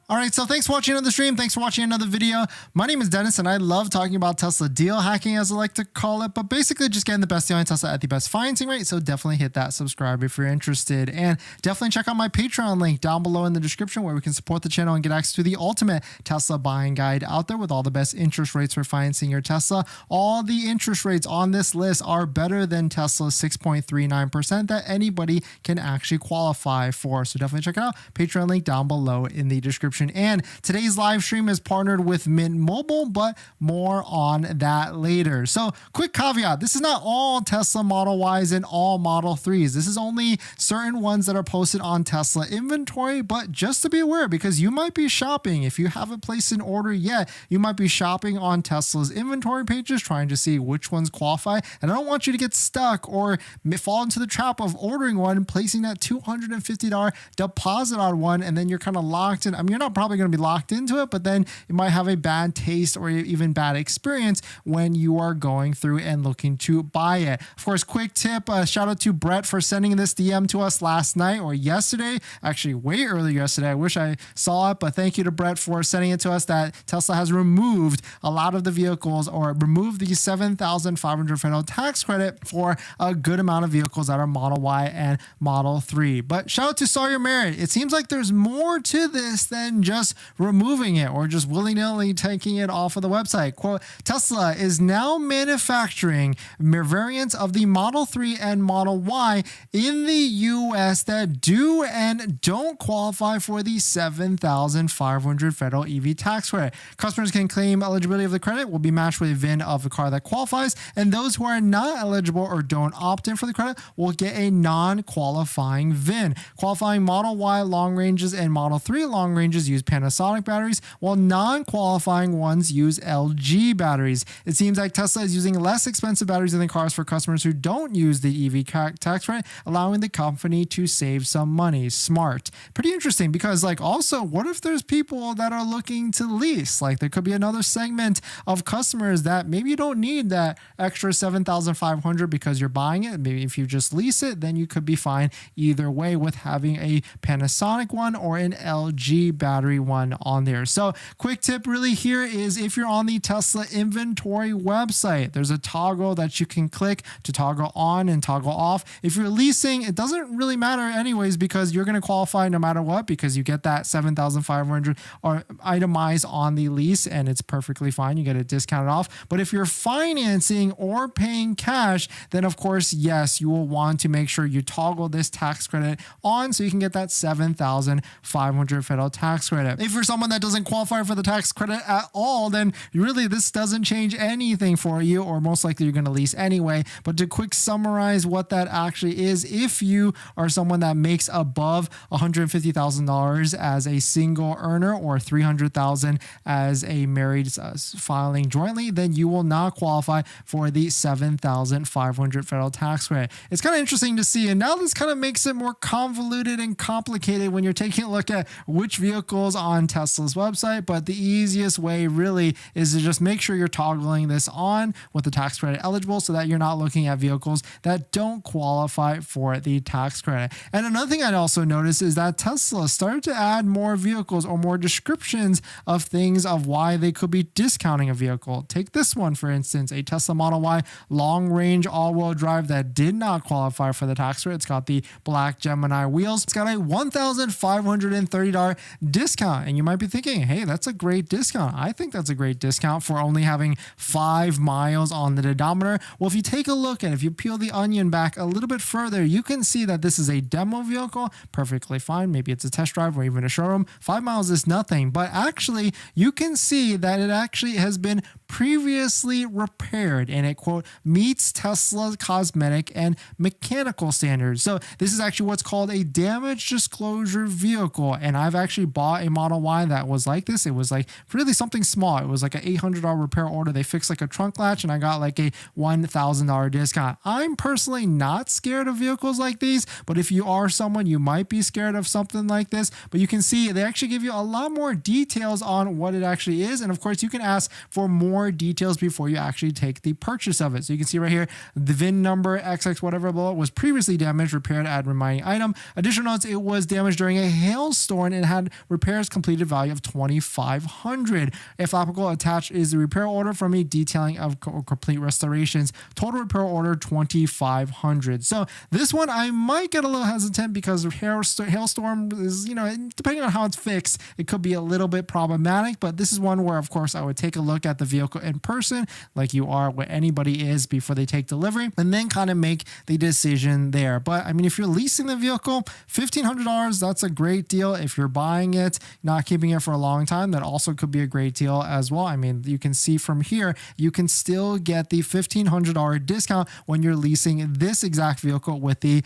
All right, so thanks for watching another stream. Thanks for watching another video. My name is Dennis, and I love talking about Tesla deal hacking, as I like to call it, but basically just getting the best deal on Tesla at the best financing rate. So definitely hit that subscribe if you're interested, and definitely check out my Patreon link down below in the description where we can support the channel and get access to the ultimate Tesla buying guide out there with all the best interest rates for financing your Tesla. All the interest rates on this list are better than Tesla's 6.39% that anybody can actually qualify for. So definitely check it out. Patreon link down below in the description. And today's live stream is partnered with Mint Mobile, but more on that later. So quick caveat, this is not all Tesla Model Ys and all Model 3s. This is only certain ones that are posted on Tesla inventory, but just to be aware, because you might be shopping, if you haven't placed an order yet, you might be shopping on Tesla's inventory pages trying to see which ones qualify. And I don't want you to get stuck or fall into the trap of ordering one, placing that $250 deposit on one, and then you're kind of locked in. I mean, you're not probably going to be locked into it, but then you might have a bad taste or even bad experience when you are going through and looking to buy it. Of course, quick tip, shout out to Brett for sending this DM to us last night or yesterday, actually way earlier yesterday. I wish I saw it, but thank you to Brett for sending it to us that Tesla has removed a lot of the vehicles or removed the $7,500 federal tax credit for a good amount of vehicles that are Model Y and Model 3. But shout out to Sawyer Merritt. It seems like there's more to this than just removing it or just willy-nilly taking it off of the website. Quote, Tesla is now manufacturing variants of the Model 3 and Model Y in the US that do and don't qualify for the $7,500 federal EV tax credit. Customers can claim eligibility of the credit will be matched with a VIN of the car that qualifies, and those who are not eligible or don't opt in for the credit will get a non-qualifying VIN. Qualifying Model Y long ranges and Model 3 long ranges use Panasonic batteries, while non-qualifying ones use LG batteries. It seems like Tesla is using less expensive batteries in the cars for customers who don't use the EV tax credit, allowing the company to save some money. Smart. Pretty interesting, because like also, what if there's people that are looking to lease? Like there could be another segment of customers that maybe you don't need that extra $7,500 because you're buying it. Maybe if you just lease it, then you could be fine either way with having a Panasonic one or an LG battery one on there. So quick tip really here is if you're on the Tesla inventory website, there's a toggle that you can click to toggle on and toggle off. If you're leasing, it doesn't really matter anyways, because you're going to qualify no matter what, because you get that $7,500 or itemized on the lease, and it's perfectly fine. You get it discounted off. But if you're financing or paying cash, then of course, yes, you will want to make sure you toggle this tax credit on so you can get that $7,500 federal tax credit. If you're someone that doesn't qualify for the tax credit at all, then really this doesn't change anything for you, or most likely you're going to lease anyway. But to quick summarize what that actually is, if you are someone that makes above $150,000 as a single earner or $300,000 as a married filing jointly, then you will not qualify for the $7,500 federal tax credit. It's kind of interesting to see, and now this kind of makes it more convoluted and complicated when you're taking a look at which vehicles on Tesla's website. But the easiest way really is to just make sure you're toggling this on with the tax credit eligible so that you're not looking at vehicles that don't qualify for the tax credit. And another thing I'd also notice is that Tesla started to add more vehicles or more descriptions of things of why they could be discounting a vehicle. Take this one, for instance, a Tesla Model Y long range all-wheel drive that did not qualify for the tax credit. It's got the black Gemini wheels. It's got a $1,530 discount. And you might be thinking, hey, that's a great discount. I think that's a great discount for only having 5 miles on the odometer. Well, if you take a look and if you peel the onion back a little bit further, you can see that this is a demo vehicle, perfectly fine. Maybe it's a test drive or even a showroom. 5 miles is nothing, but actually you can see that it actually has been previously repaired, and it, quote, meets Tesla's cosmetic and mechanical standards. So this is actually what's called a damage disclosure vehicle, and I've actually bought a Model Y that was like this. It was like really something small. It was like an $800 repair order. They fixed like a trunk latch, and I got like a $1,000 discount. I'm personally not scared of vehicles like these, but if you are someone, you might be scared of something like this. But you can see they actually give you a lot more details on what it actually is, and of course you can ask for more more details before you actually take the purchase of it. So you can see right here, the VIN number XX whatever below was previously damaged, repaired, add remaining item. Additional notes, it was damaged during a hailstorm and had repairs completed value of $2,500. If applicable, attached is the repair order from a detailing of complete restorations. Total repair order $2,500. So this one I might get a little hesitant because hailstorm is, depending on how it's fixed, it could be a little bit problematic. But this is one where, of course, I would take a look at the vehicle in person, like you are where anybody is before they take delivery, and then kind of make the decision there. But I mean, if you're leasing the vehicle, $1,500, that's a great deal. If you're buying it, not keeping it for a long time, that also could be a great deal as well. I mean, you can see from here, you can still get the $1,500 discount when you're leasing this exact vehicle with the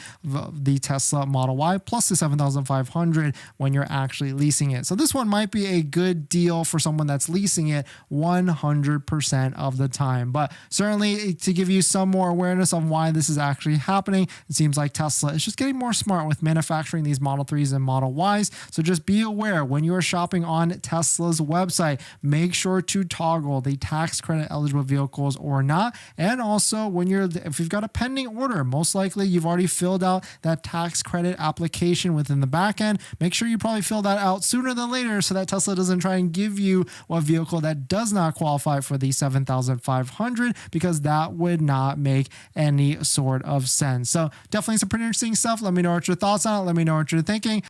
Tesla Model Y plus the $7,500 when you're actually leasing it. So this one might be a good deal for someone that's leasing it 100% of the time. But certainly to give you some more awareness on why this is actually happening, it seems like Tesla is just getting more smart with manufacturing these Model 3s and Model Ys. So just be aware when you are shopping on Tesla's website, make sure to toggle the tax credit eligible vehicles or not. And also if you've got a pending order, most likely you've already filled out that tax credit application within the back end. Make sure you probably fill that out sooner than later so that Tesla doesn't try and give you a vehicle that does not qualify for the $7,500, because that would not make any sort of sense. So definitely some pretty interesting stuff. Let me know what your thoughts on it. Let me know what you're thinking.